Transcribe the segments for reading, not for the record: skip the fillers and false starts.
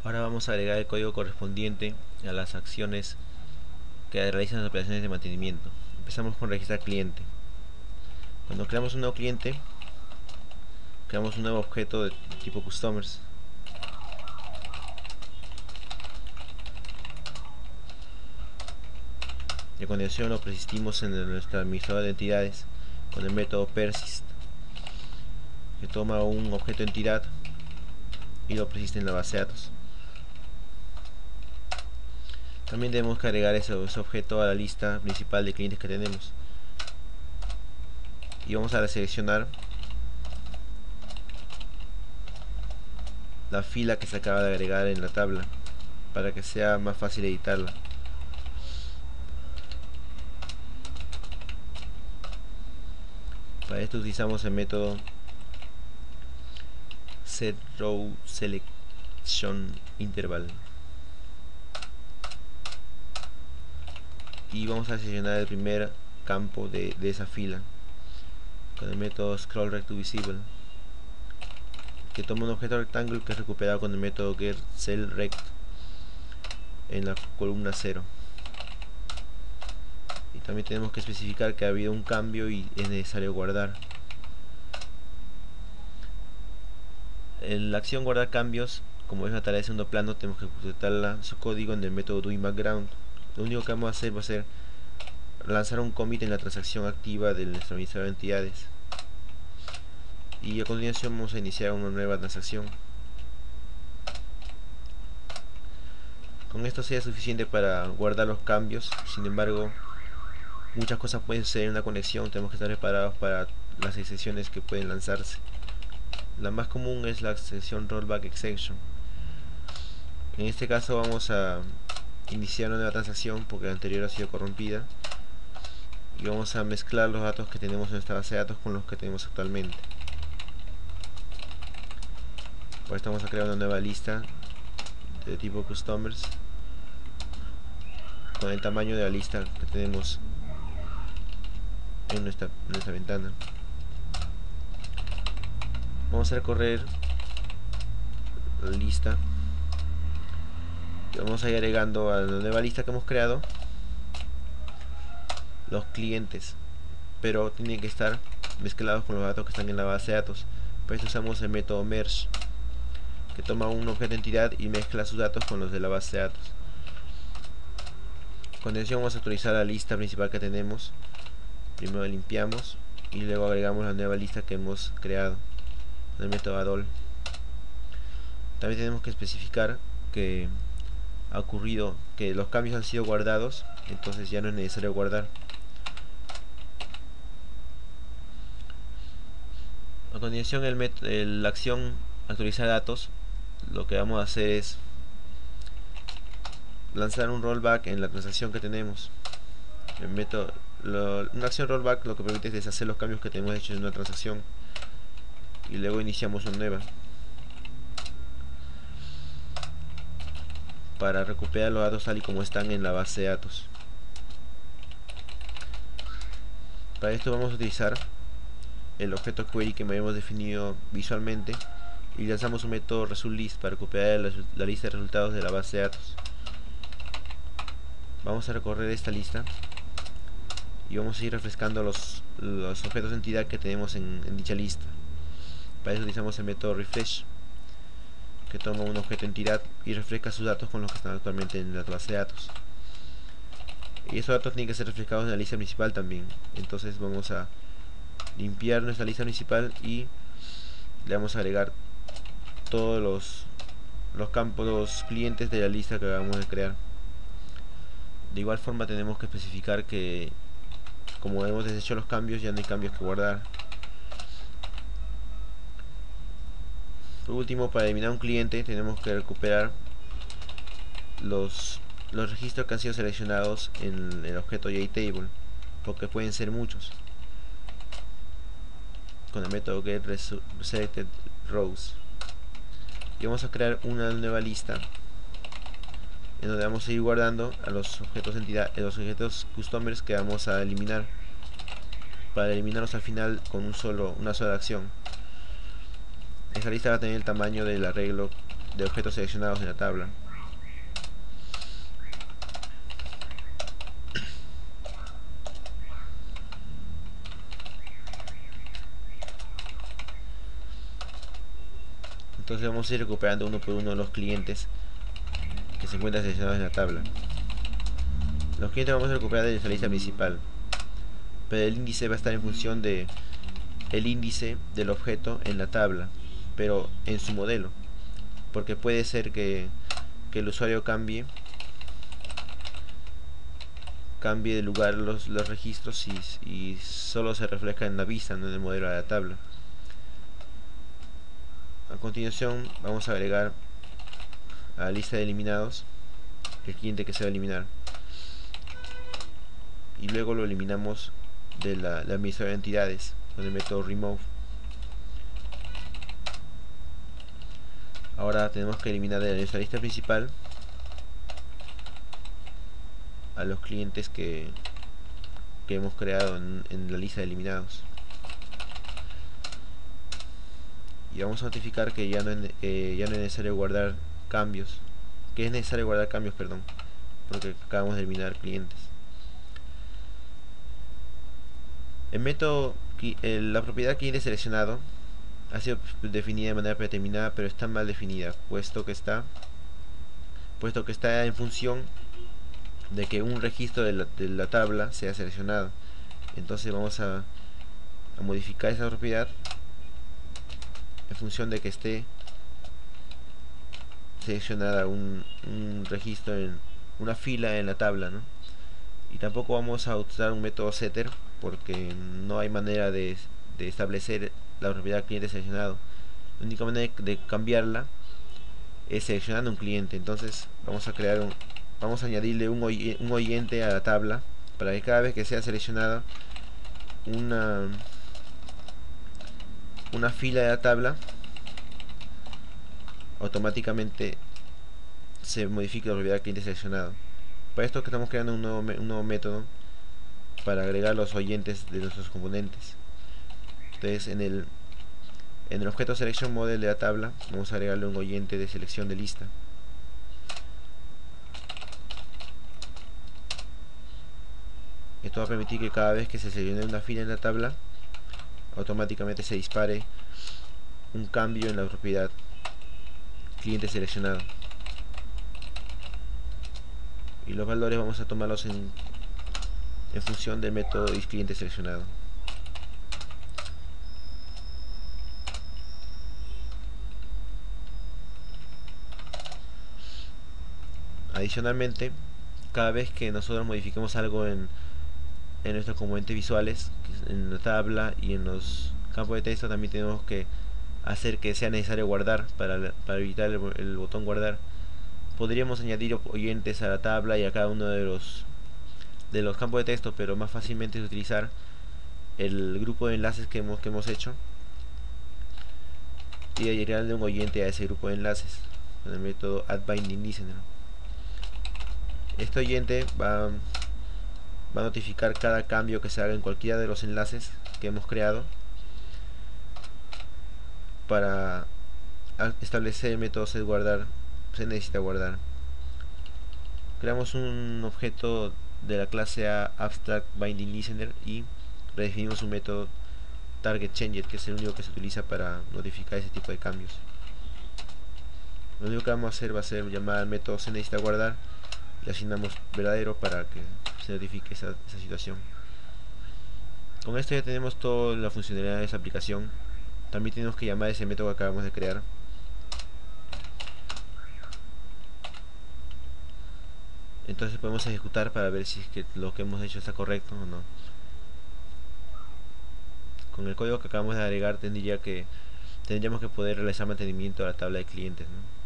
Ahora vamos a agregar el código correspondiente a las acciones que realizan las operaciones de mantenimiento. Empezamos con registrar cliente. Cuando creamos un nuevo cliente, creamos un nuevo objeto de tipo customers. Y a continuación lo persistimos en nuestro administrador de entidades con el método persist, que toma un objeto entidad y lo persiste en la base de datos. También debemos agregar ese objeto a la lista principal de clientes que tenemos. Y vamos a seleccionar la fila que se acaba de agregar en la tabla para que sea más fácil editarla. Para esto utilizamos el método setRowSelectionInterval y vamos a seleccionar el primer campo de esa fila con el método scrollRectVisible, que toma un objeto rectángulo que es recuperado con el método getCellRect en la columna 0. Y también tenemos que especificar que ha habido un cambio y es necesario guardar. En la acción guardar cambios, como es una tarea de segundo plano, tenemos que ejecutarla su código en el método doingBackground. Lo único que vamos a hacer va a ser lanzar un commit en la transacción activa de nuestro administrador de entidades. Y a continuación vamos a iniciar una nueva transacción. Con esto sea suficiente para guardar los cambios. Sin embargo, muchas cosas pueden suceder en una conexión. Tenemos que estar preparados para las excepciones que pueden lanzarse. La más común es la excepción rollback exception. En este caso vamos a iniciar una nueva transacción porque la anterior ha sido corrompida. Y vamos a mezclar los datos que tenemos en esta base de datos con los que tenemos actualmente. Por esto vamos a crear una nueva lista de tipo customers con el tamaño de la lista que tenemos en nuestra ventana. Vamos a recorrer la lista y vamos a ir agregando a la nueva lista que hemos creado los clientes, pero tienen que estar mezclados con los datos que están en la base de datos. Para esto usamos el método merge, que toma un objeto entidad y mezcla sus datos con los de la base de datos. A continuación vamos a actualizar la lista principal que tenemos. Primero limpiamos y luego agregamos la nueva lista que hemos creado en el método addOll. También tenemos que especificar que ha ocurrido que los cambios han sido guardados, entonces ya no es necesario guardar. A continuación la acción actualizar datos, lo que vamos a hacer es lanzar un rollback en la transacción que tenemos. Una acción rollback lo que permite es deshacer los cambios que tenemos hechos en una transacción y luego iniciamos una nueva para recuperar los datos tal y como están en la base de datos. Para esto vamos a utilizar el objeto query que habíamos definido visualmente y lanzamos un método resultList para recuperar la lista de resultados de la base de datos. Vamos a recorrer esta lista y vamos a ir refrescando los objetos de entidad que tenemos en dicha lista. Para eso utilizamos el método refresh, que toma un objeto entidad y refresca sus datos con los que están actualmente en la base de datos. Y esos datos tienen que ser refrescados en la lista principal también. Entonces vamos a limpiar nuestra lista principal y le vamos a agregar todos los campos, los clientes de la lista que acabamos de crear. De igual forma tenemos que especificar que como hemos deshecho los cambios, ya no hay cambios que guardar. Por último, para eliminar un cliente tenemos que recuperar los registros que han sido seleccionados en el objeto JTable, porque pueden ser muchos, con el método getSelectedRows. Y vamos a crear una nueva lista en donde vamos a ir guardando a los objetos entidad, los objetos customers que vamos a eliminar, para eliminarlos al final con una sola acción. Esta lista va a tener el tamaño del arreglo de objetos seleccionados en la tabla. Entonces vamos a ir recuperando uno por uno los clientes que se encuentran seleccionados en la tabla. Los clientes vamos a recuperar de nuestra lista principal, pero el índice va a estar en función de el índice del objeto en la tabla, pero en su modelo, porque puede ser que el usuario cambie de lugar los registros y solo se refleja en la vista, no en el modelo de la tabla. A continuación vamos a agregar a la lista de eliminados el cliente que se va a eliminar, y luego lo eliminamos de la administrador de entidades con el método remove. Ahora tenemos que eliminar de nuestra lista principal a los clientes que hemos creado en la lista de eliminados, y vamos a notificar que ya no es necesario guardar cambios, perdón, porque acabamos de eliminar clientes. El método, la propiedad cliente seleccionado ha sido definida de manera predeterminada, pero está mal definida, puesto que está en función de que un registro de la tabla sea seleccionado. Entonces vamos a modificar esa propiedad en función de que esté seleccionada un registro en una fila en la tabla, ¿no? Y tampoco vamos a usar un método setter, porque no hay manera de establecer la propiedad cliente seleccionado. La única manera de cambiarla es seleccionando un cliente. Entonces vamos a añadirle un oyente a la tabla, para que cada vez que sea seleccionada una fila de la tabla, automáticamente se modifique la propiedad cliente seleccionado. Para esto que estamos creando un nuevo método para agregar los oyentes de nuestros componentes. Entonces en el objeto selection model de la tabla vamos a agregarle un oyente de selección de lista. Esto va a permitir que cada vez que se seleccione una fila en la tabla, automáticamente se dispare un cambio en la propiedad cliente seleccionado, y los valores vamos a tomarlos en función del método isCliente seleccionado. Adicionalmente, cada vez que nosotros modifiquemos algo en nuestros componentes visuales, en la tabla y en los campos de texto, también tenemos que hacer que sea necesario guardar para evitar el botón guardar. Podríamos añadir oyentes a la tabla y a cada uno de los campos de texto, pero más fácilmente es utilizar el grupo de enlaces que hemos hecho y agregarle un oyente a ese grupo de enlaces con el método addBindingListener. Este oyente va a notificar cada cambio que se haga en cualquiera de los enlaces que hemos creado para establecer el método setGuardar. Se necesita guardar. Creamos un objeto de la clase abstractBindingListener y redefinimos un método targetChanger, que es el único que se utiliza para notificar ese tipo de cambios. Lo único que vamos a hacer va a ser llamar al método se necesita guardar, le asignamos verdadero para que se notifique esa situación. Con esto ya tenemos toda la funcionalidad de esa aplicación. También tenemos que llamar ese método que acabamos de crear. Entonces podemos ejecutar para ver si es que lo que hemos hecho está correcto o no. Con el código que acabamos de agregar tendríamos que poder realizar mantenimiento a la tabla de clientes, ¿no?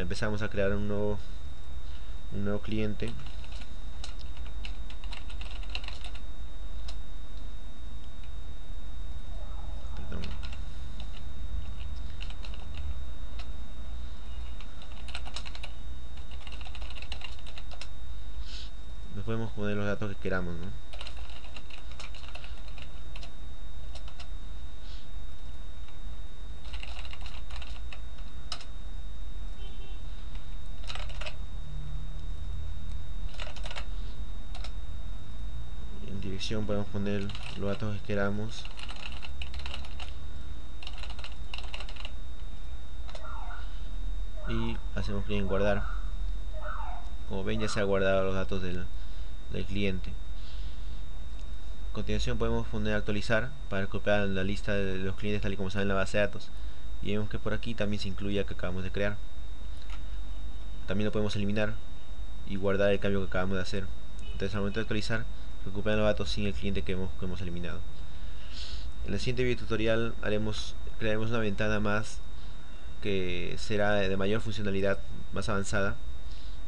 Empezamos a crear un nuevo cliente. Perdón. Nos podemos poner los datos que queramos, ¿no? dirección podemos poner los datos que queramos. Y hacemos clic en guardar. Como ven, ya se ha guardado los datos del cliente. A continuación podemos poner actualizar para copiar la lista de los clientes tal y como sale en la base de datos. Y vemos que por aquí también se incluye que acabamos de crear. También lo podemos eliminar y guardar el cambio que acabamos de hacer. Entonces al momento de actualizar, recuperan los datos sin el cliente que hemos eliminado. En el siguiente video tutorial crearemos una ventana más que será de mayor funcionalidad, más avanzada.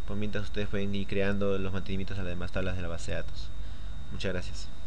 Por mientras ustedes pueden ir creando los mantenimientos a las demás tablas de la base de datos. Muchas gracias.